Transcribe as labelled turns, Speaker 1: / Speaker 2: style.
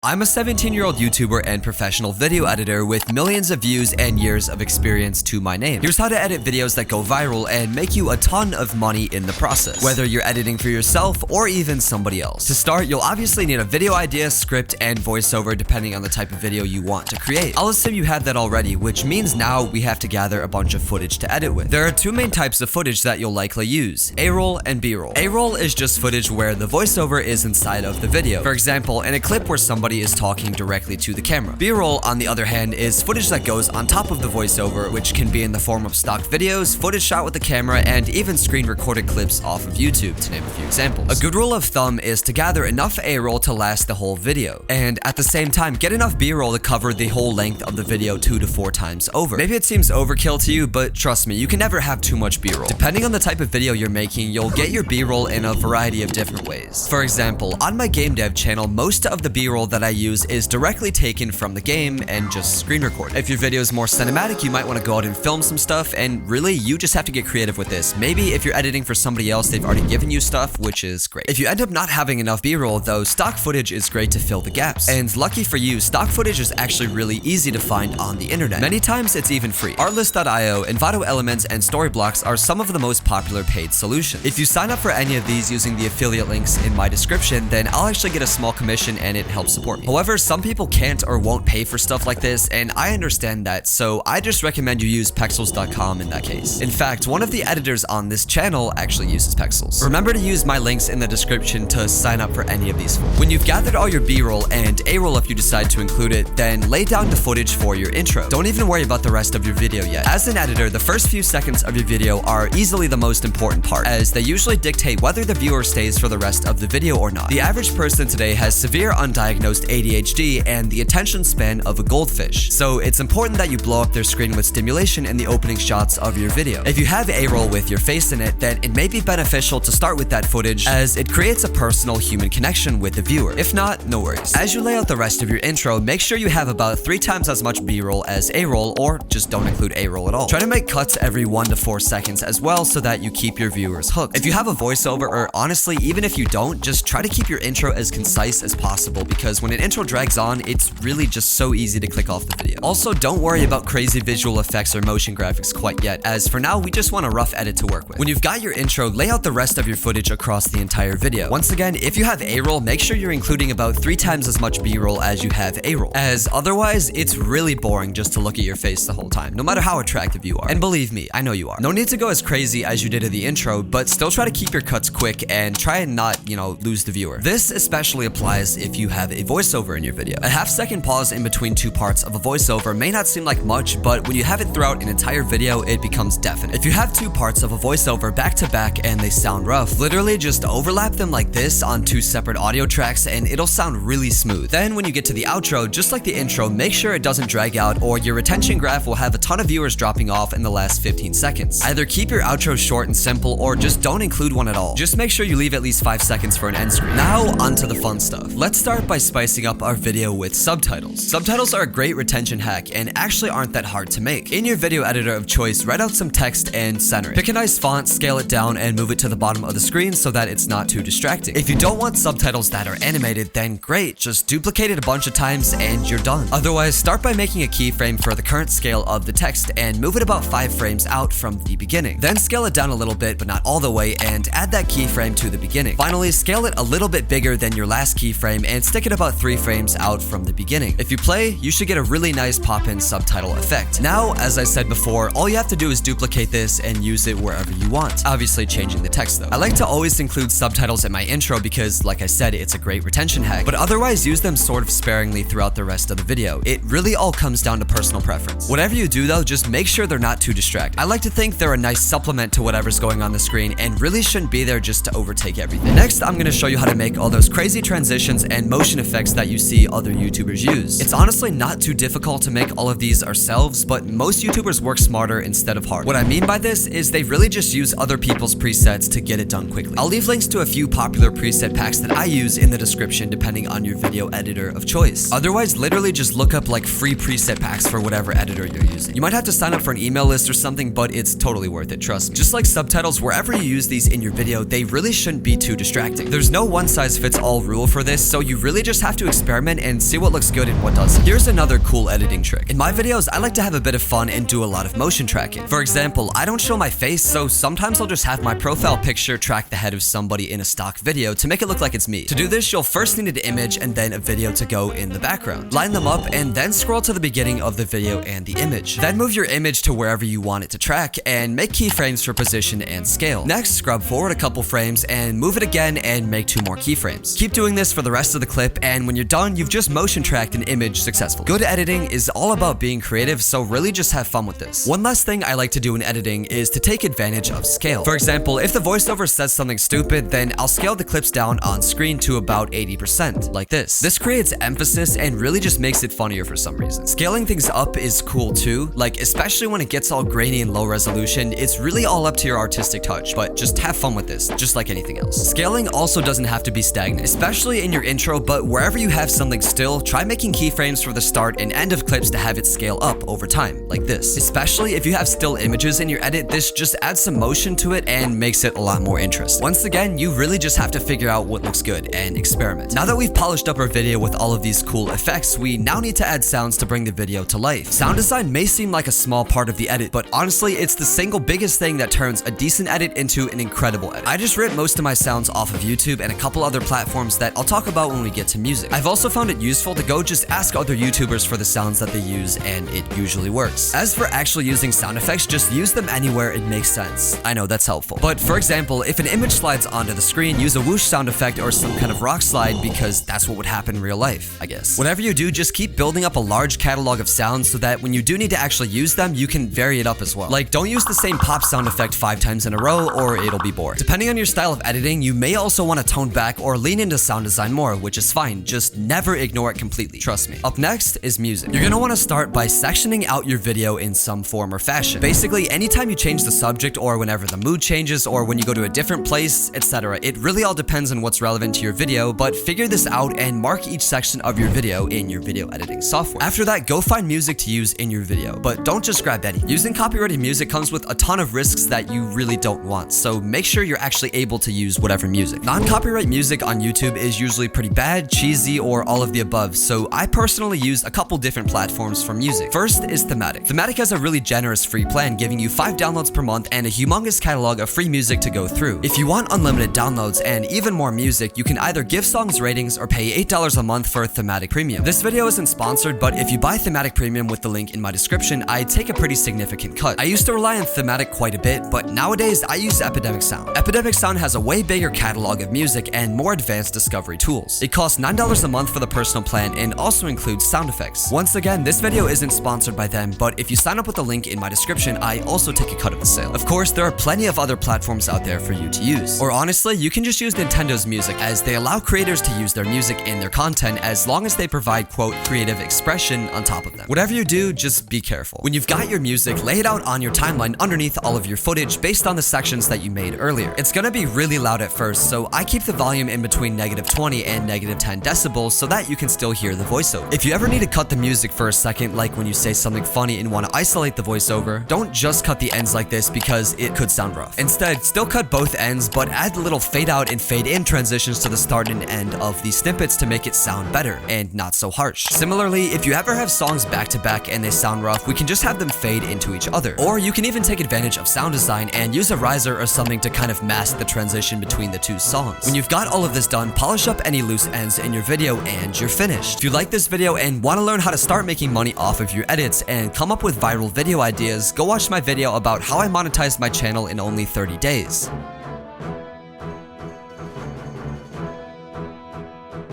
Speaker 1: I'm a 17-year-old YouTuber and professional video editor with millions of views and years of experience to my name. Here's how to edit videos that go viral and make you a ton of money in the process, whether you're editing for yourself or even somebody else. To start, you'll obviously need a video idea, script, and voiceover depending on the type of video you want to create. I'll assume you have that already, which means now we have to gather a bunch of footage to edit with. There are two main types of footage that you'll likely use: A-roll and B-roll. A-roll is just footage where the voiceover is inside of the video. For example, in a clip where somebody is talking directly to the camera. B-roll, on the other hand, is footage that goes on top of the voiceover, which can be in the form of stock videos, footage shot with the camera, and even screen recorded clips off of YouTube, to name a few examples. A good rule of thumb is to gather enough A-roll to last the whole video, and at the same time, get enough B-roll to cover the whole length of the video 2 to 4 times over. Maybe it seems overkill to you, but trust me, you can never have too much B-roll. Depending on the type of video you're making, you'll get your B-roll in a variety of different ways. For example, on my game dev channel, most of the B-roll that I use is directly taken from the game and just screen recorded. If your video is more cinematic, you might want to go out and film some stuff, and really, you just have to get creative with this. Maybe if you're editing for somebody else, they've already given you stuff, which is great. If you end up not having enough B-roll, though, stock footage is great to fill the gaps. And lucky for you, stock footage is actually really easy to find on the internet. Many times, it's even free. Artlist.io, Envato Elements, and Storyblocks are some of the most popular paid solutions. If you sign up for any of these using the affiliate links in my description, then I'll actually get a small commission and it helps support me. However, some people can't or won't pay for stuff like this, and I understand that, so I just recommend you use Pexels.com in that case. In fact, one of the editors on this channel actually uses Pexels. Remember to use my links in the description to sign up for any of these forms. When you've gathered all your B-roll and A-roll if you decide to include it, then lay down the footage for your intro. Don't even worry about the rest of your video yet. As an editor, the first few seconds of your video are easily the most important part, as they usually dictate whether the viewer stays for the rest of the video or not. The average person today has severe undiagnosed ADHD and the attention span of a goldfish, so it's important that you blow up their screen with stimulation in the opening shots of your video. If you have A-roll with your face in it, then it may be beneficial to start with that footage, as it creates a personal human connection with the viewer. If not, no worries. As you lay out the rest of your intro, make sure you have about 3 times as much B-roll as A-roll, or just don't include A-roll at all. Try to make cuts every 1 to 4 seconds as well, so that you keep your viewers hooked. If you have a voiceover, or honestly, even if you don't, just try to keep your intro as concise as possible, because when an intro drags on, it's really just so easy to click off the video. Also, don't worry about crazy visual effects or motion graphics quite yet, as for now, we just want a rough edit to work with. When you've got your intro, lay out the rest of your footage across the entire video. Once again, if you have A-roll, make sure you're including about 3 times as much B-roll as you have A-roll, as otherwise, it's really boring just to look at your face the whole time, no matter how attractive you are. And believe me, I know you are. No need to go as crazy as you did at the intro, but still try to keep your cuts quick and try and not, lose the viewer. This especially applies if you have a voiceover in your video. A half-second pause in between 2 parts of a voiceover may not seem like much, but when you have it throughout an entire video, it becomes deafening. If you have 2 parts of a voiceover back to back and they sound rough, literally just overlap them like this on 2 separate audio tracks and it'll sound really smooth. Then when you get to the outro, just like the intro, make sure it doesn't drag out or your retention graph will have a ton of viewers dropping off in the last 15 seconds. Either keep your outro short and simple or just don't include one at all. Just make sure you leave at least 5 seconds for an end screen. Now onto the fun stuff. Let's start by spicing up our video with subtitles. Subtitles are a great retention hack and actually aren't that hard to make. In your video editor of choice, write out some text and center it. Pick a nice font, scale it down, and move it to the bottom of the screen so that it's not too distracting. If you don't want subtitles that are animated, then great, just duplicate it a bunch of times and you're done. Otherwise, start by making a keyframe for the current scale of the text and move it about 5 frames out from the beginning. Then scale it down a little bit, but not all the way, and add that keyframe to the beginning. Finally, scale it a little bit bigger than your last keyframe and stick it about 3 frames out from the beginning. If you play, you should get a really nice pop-in subtitle effect. Now, as I said before, all you have to do is duplicate this and use it wherever you want. Obviously changing the text though. I like to always include subtitles in my intro because, like I said, it's a great retention hack, but otherwise use them sort of sparingly throughout the rest of the video. It really all comes down to personal preference. Whatever you do though, just make sure they're not too distracting. I like to think they're a nice supplement to whatever's going on the screen and really shouldn't be there just to overtake everything. Next, I'm gonna show you how to make all those crazy transitions and motion effects that you see other YouTubers use. It's honestly not too difficult to make all of these ourselves, but most YouTubers work smarter instead of harder. What I mean by this is they really just use other people's presets to get it done quickly. I'll leave links to a few popular preset packs that I use in the description depending on your video editor of choice. Otherwise, literally just look up like free preset packs for whatever editor you're using. You might have to sign up for an email list or something, but it's totally worth it, trust me. Just like subtitles, wherever you use these in your video, they really shouldn't be too distracting. There's no one-size-fits-all rule for this, so you really just have have to experiment and see what looks good and what doesn't. Here's another cool editing trick. In my videos, I like to have a bit of fun and do a lot of motion tracking. For example, I don't show my face, so sometimes I'll just have my profile picture track the head of somebody in a stock video to make it look like it's me. To do this, you'll first need an image and then a video to go in the background. Line them up and then scroll to the beginning of the video and the image. Then move your image to wherever you want it to track and make keyframes for position and scale. Next, scrub forward a couple frames and move it again and make 2 more keyframes. Keep doing this for the rest of the clip, and when you're done, you've just motion tracked an image successfully. Good editing is all about being creative, so really just have fun with this. One last thing I like to do in editing is to take advantage of scale. For example, if the voiceover says something stupid, then I'll scale the clips down on screen to about 80%, like this. This creates emphasis and really just makes it funnier for some reason. Scaling things up is cool too, like especially when it gets all grainy and low resolution, it's really all up to your artistic touch, but just have fun with this, just like anything else. Scaling also doesn't have to be stagnant, especially in your intro, but wherever you have something still, try making keyframes for the start and end of clips to have it scale up over time, like this. Especially if you have still images in your edit, this just adds some motion to it and makes it a lot more interesting. Once again, you really just have to figure out what looks good and experiment. Now that we've polished up our video with all of these cool effects, we now need to add sounds to bring the video to life. Sound design may seem like a small part of the edit, but honestly, it's the single biggest thing that turns a decent edit into an incredible edit. I just rip most of my sounds off of YouTube and a couple other platforms that I'll talk about when we get to music. I've also found it useful to go just ask other YouTubers for the sounds that they use, and it usually works. As for actually using sound effects, just use them anywhere it makes sense. I know that's helpful. But for example, if an image slides onto the screen, use a whoosh sound effect or some kind of rock slide, because that's what would happen in real life, I guess. Whatever you do, just keep building up a large catalog of sounds so that when you do need to actually use them, you can vary it up as well. Like, don't use the same pop sound effect 5 times in a row or it'll be boring. Depending on your style of editing, you may also want to tone back or lean into sound design more, which is fine. Just never ignore it completely. Trust me. Up next is music. You're gonna want to start by sectioning out your video in some form or fashion. Basically, anytime you change the subject or whenever the mood changes or when you go to a different place, etc. It really all depends on what's relevant to your video, but figure this out and mark each section of your video in your video editing software. After that, go find music to use in your video, but don't just grab any. Using copyrighted music comes with a ton of risks that you really don't want, so make sure you're actually able to use whatever music. Non-copyright music on YouTube is usually pretty bad, cheesy, or all of the above, so I personally use a couple different platforms for music. First is Thematic. Thematic has a really generous free plan, giving you 5 downloads per month and a humongous catalog of free music to go through. If you want unlimited downloads and even more music, you can either give songs ratings or pay $8 a month for Thematic Premium. This video isn't sponsored, but if you buy Thematic Premium with the link in my description, I take a pretty significant cut. I used to rely on Thematic quite a bit, but nowadays I use Epidemic Sound. Epidemic Sound has a way bigger catalog of music and more advanced discovery tools. It costs $9 a month for the personal plan and also includes sound effects. Once again, this video isn't sponsored by them, but if you sign up with the link in my description, I also take a cut of the sale. Of course, there are plenty of other platforms out there for you to use. Or honestly, you can just use Nintendo's music, as they allow creators to use their music in their content as long as they provide, quote, creative expression on top of them. Whatever you do, just be careful. When you've got your music, lay it out on your timeline underneath all of your footage based on the sections that you made earlier. It's gonna be really loud at first, so I keep the volume in between -20 and -10 decibels so that you can still hear the voiceover. If you ever need to cut the music for a second, like when you say something funny and want to isolate the voiceover, don't just cut the ends like this because it could sound rough. Instead, still cut both ends, but add the little fade out and fade in transitions to the start and end of the snippets to make it sound better and not so harsh. Similarly, if you ever have songs back to back and they sound rough, we can just have them fade into each other. Or you can even take advantage of sound design and use a riser or something to kind of mask the transition between the two songs. When you've got all of this done, polish up any loose ends in your video and you're finished. If you like this video and want to learn how to start making money off of your edits and come up with viral video ideas, go watch my video about how I monetized my channel in only 30 days.